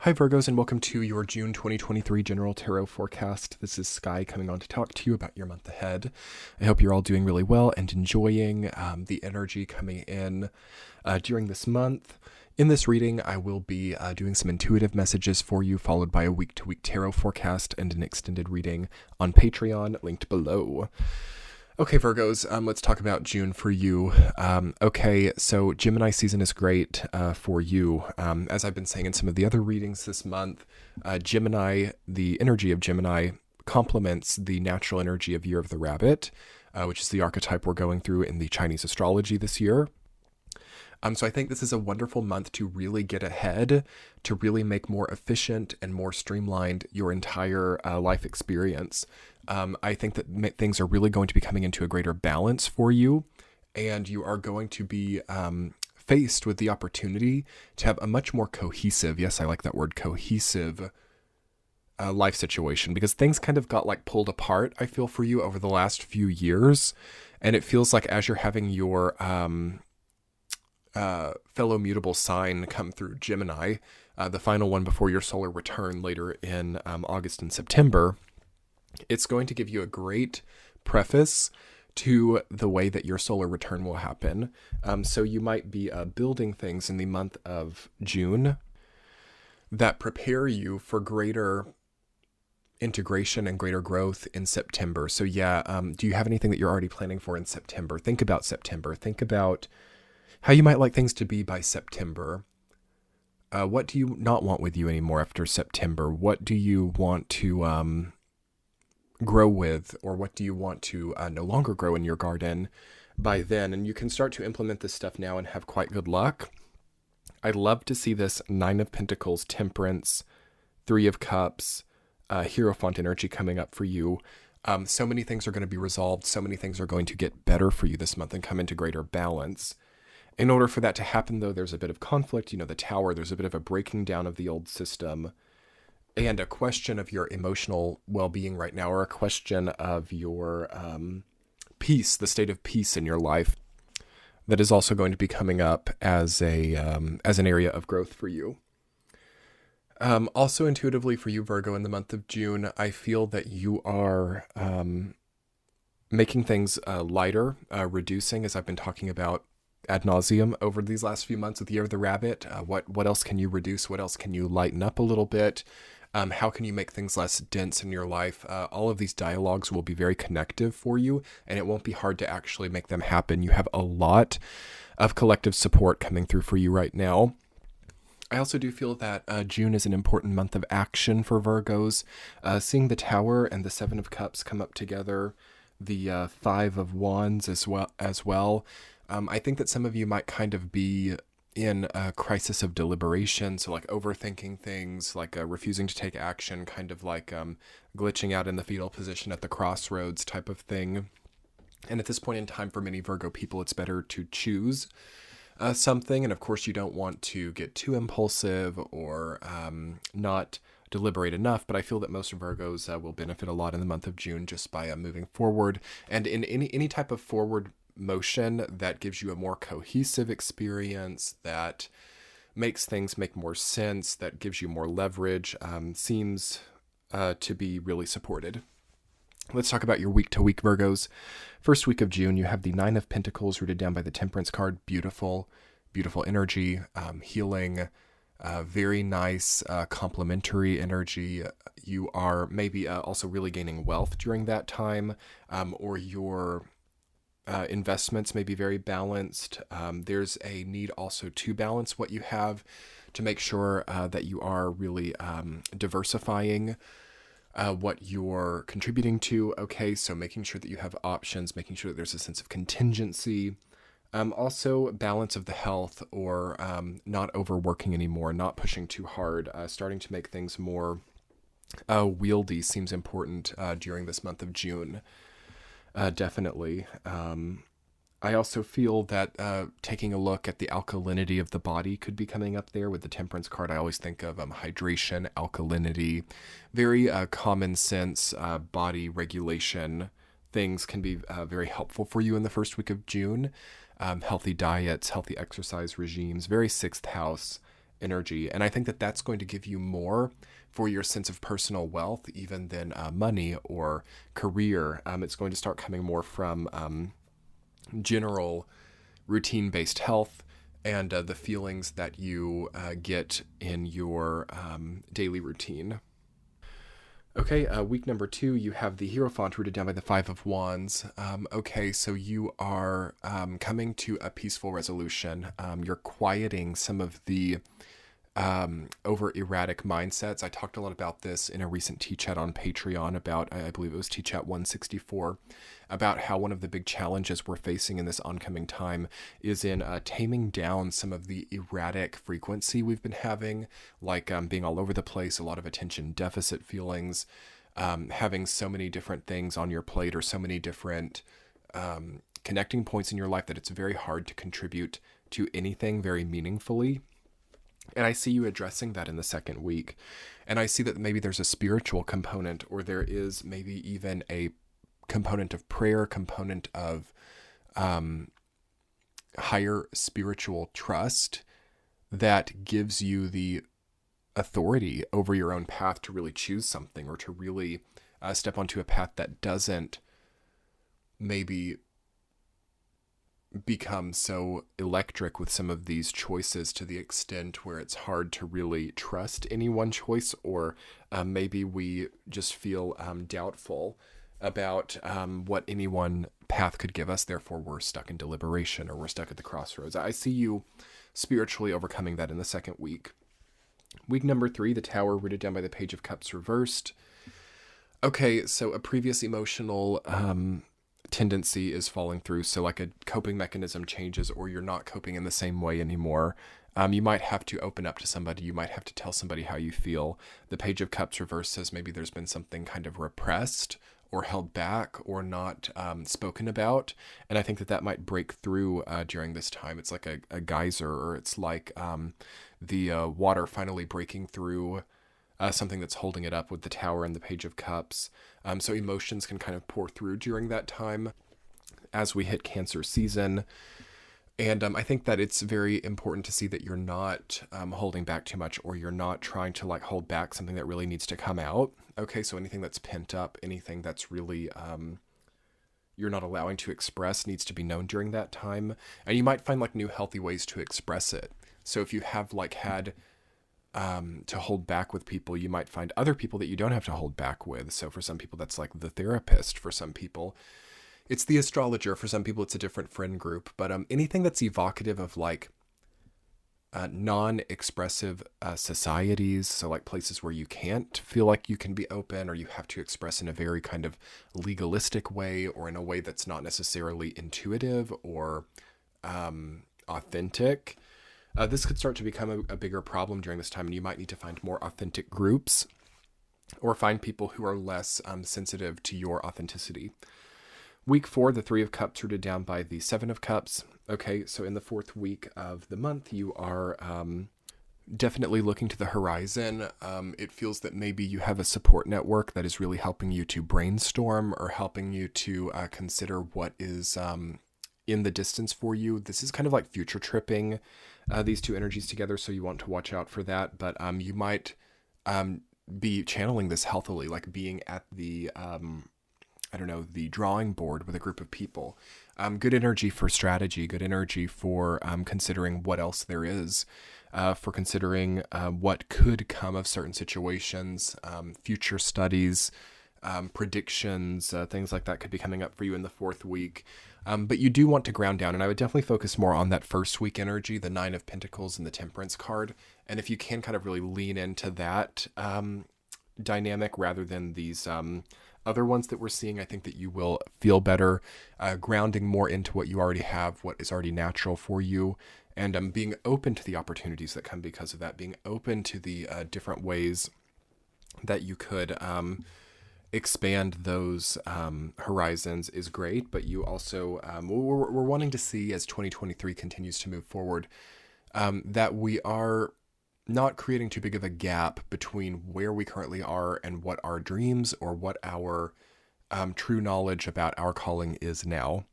Hi Virgos, and welcome to your June 2023 General Tarot Forecast. This is Sky coming on to talk to you about your month ahead. I hope you're all doing really well and enjoying the energy coming in during this month. In this reading, I will be doing some intuitive messages for you, followed by a week-to-week tarot forecast and an extended reading on Patreon, linked below. Okay, Virgos, let's talk about June for you. Okay, so Gemini season is great for you. As I've been saying in some of the other readings this month, Gemini, the energy of Gemini complements the natural energy of Year of the Rabbit, which is the archetype we're going through in the Chinese astrology this year. So I think this is a wonderful month to really get ahead, to really make more efficient and more streamlined your entire life experience. I think that things are really going to be coming into a greater balance for you, and you are going to be faced with the opportunity to have a much more cohesive, yes, I like that word, cohesive life situation, because things kind of got like pulled apart, I feel, for you over the last few years. And it feels like as you're having your fellow mutable sign come through Gemini, the final one before your solar return later in August and September, it's going to give you a great preface to the way that your solar return will happen. So you might be building things in the month of June that prepare you for greater integration and greater growth in September. So yeah, do you have anything that you're already planning for in September? Think about September. Think about how you might like things to be by September. What do you not want with you anymore after September? What do you want to grow with, or what do you want to no longer grow in your garden by then? And you can start to implement this stuff now and have quite good luck. I'd love to see this Nine of Pentacles, Temperance, Three of Cups, Hierophant energy coming up for you. So many things are going to be resolved. So many things are going to get better for you this month and come into greater balance. In order for that to happen, though, there's a bit of conflict. You know, the Tower, there's a bit of a breaking down of the old system and a question of your emotional well-being right now, or a question of your peace, the state of peace in your life, that is also going to be coming up as an area of growth for you. Also intuitively for you, Virgo, in the month of June, I feel that you are making things lighter, reducing, as I've been talking about ad nauseum over these last few months with Year of the Rabbit. What else can you reduce? What else can you lighten up a little bit? How can you make things less dense in your life? All of these dialogues will be very connective for you, and it won't be hard to actually make them happen. You have a lot of collective support coming through for you right now. I also do feel that June is an important month of action for Virgos. Seeing the Tower and the Seven of Cups come up together, the Five of Wands as well. I think that some of you might kind of be in a crisis of deliberation, so like overthinking things, like refusing to take action, kind of like glitching out in the fetal position at the crossroads type of thing. And at this point in time, for many Virgo people, it's better to choose something. And of course, you don't want to get too impulsive or not deliberate enough, but I feel that most Virgos will benefit a lot in the month of June just by moving forward. And in any type of forward motion that gives you a more cohesive experience, that makes things make more sense, that gives you more leverage, seems to be really supported. Let's talk about your week-to-week Virgos. First week of June, you have the Nine of Pentacles rooted down by the Temperance card. Beautiful, beautiful energy, healing, very nice complementary energy. You are maybe also really gaining wealth during that time, or your investments may be very balanced. There's a need also to balance what you have, to make sure that you are really diversifying what you're contributing to. Okay, so making sure that you have options, making sure that there's a sense of contingency. Also balance of the health, or not overworking anymore, not pushing too hard, starting to make things more wieldy seems important during this month of June. Definitely. I also feel that taking a look at the alkalinity of the body could be coming up there with the Temperance card. I always think of hydration, alkalinity, very common sense body regulation things can be very helpful for you in the first week of June. Healthy diets, healthy exercise regimes, very sixth house energy. And I think that that's going to give you more for your sense of personal wealth, even than money or career. It's going to start coming more from general routine-based health and the feelings that you get in your daily routine. Okay, week number 2, you have the Hierophant rooted down by the Five of Wands. Okay, so you are coming to a peaceful resolution. You're quieting some of the over erratic mindsets. I talked a lot about this in a recent T-Chat on Patreon about, I believe it was T-Chat 164, about how one of the big challenges we're facing in this oncoming time is in taming down some of the erratic frequency we've been having, like being all over the place, a lot of attention deficit feelings, having so many different things on your plate or so many different connecting points in your life that it's very hard to contribute to anything very meaningfully. And I see you addressing that in the second week. And I see that maybe there's a spiritual component, or there is maybe even a component of prayer, component of higher spiritual trust that gives you the authority over your own path to really choose something, or to really step onto a path that doesn't maybe become so electric with some of these choices to the extent where it's hard to really trust any one choice, or maybe we just feel doubtful about what any one path could give us. Therefore, we're stuck in deliberation, or we're stuck at the crossroads. I see you spiritually overcoming that in the second week. Week number 3, the Tower rooted down by the Page of Cups reversed. Okay, so a previous emotional tendency is falling through. So like a coping mechanism changes, or you're not coping in the same way anymore. You might have to open up to somebody. You might have to tell somebody how you feel. The Page of Cups reversed says maybe there's been something kind of repressed or held back or not spoken about. And I think that might break through during this time. It's like a geyser, or it's like the water finally breaking through something that's holding it up with the Tower and the Page of Cups. So emotions can kind of pour through during that time as we hit Cancer season. And I think that it's very important to see that you're not holding back too much, or you're not trying to like hold back something that really needs to come out. Okay, so anything that's pent up, anything that's really you're not allowing to express needs to be known during that time. And you might find like new healthy ways to express it. So if you have like had to hold back with people, you might find other people that you don't have to hold back with. So for some people, that's like the therapist. For some people, it's the astrologer. For some people, it's a different friend group. But anything that's evocative of like non-expressive societies, so like places where you can't feel like you can be open, or you have to express in a very kind of legalistic way, or in a way that's not necessarily intuitive or authentic. This could start to become a bigger problem during this time, and you might need to find more authentic groups, or find people who are less sensitive to your authenticity. Week 4, the Three of Cups rooted down by the Seven of Cups. Okay, so in the 4th week of the month, you are definitely looking to the horizon. It feels that maybe you have a support network that is really helping you to brainstorm, or helping you to consider what is in the distance for you. This is kind of like future tripping these two energies together, so you want to watch out for that. But you might be channeling this healthily, like being at the the drawing board with a group of people. Good energy for strategy, good energy for considering what else there is, for considering what could come of certain situations, future studies, predictions, things like that could be coming up for you in the 4th week. But you do want to ground down, and I would definitely focus more on that first week energy, the Nine of Pentacles and the Temperance card. And if you can kind of really lean into that dynamic rather than these other ones that we're seeing, I think that you will feel better, grounding more into what you already have, what is already natural for you, and being open to the opportunities that come because of that, being open to the different ways that you could expand those horizons is great. But you also, we're wanting to see, as 2023 continues to move forward, that we are not creating too big of a gap between where we currently are and what our dreams, or what our true knowledge about our calling is now.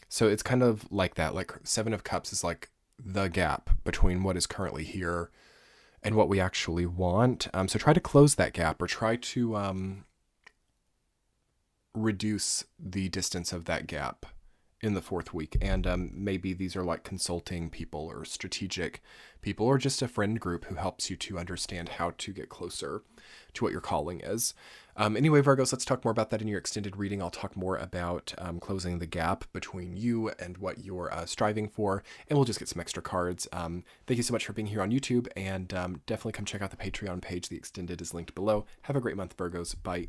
So it's kind of like that, like Seven of Cups is like the gap between what is currently here and what we actually want. So try to close that gap, or try to reduce the distance of that gap in the fourth week. And maybe these are like consulting people or strategic people, or just a friend group who helps you to understand how to get closer to what your calling is. Anyway, Virgos, let's talk more about that in your extended reading. I'll talk more about closing the gap between you and what you're striving for, and we'll just get some extra cards. Thank you so much for being here on YouTube, and definitely come check out the Patreon page. The extended is linked below. Have a great month, Virgos. Bye.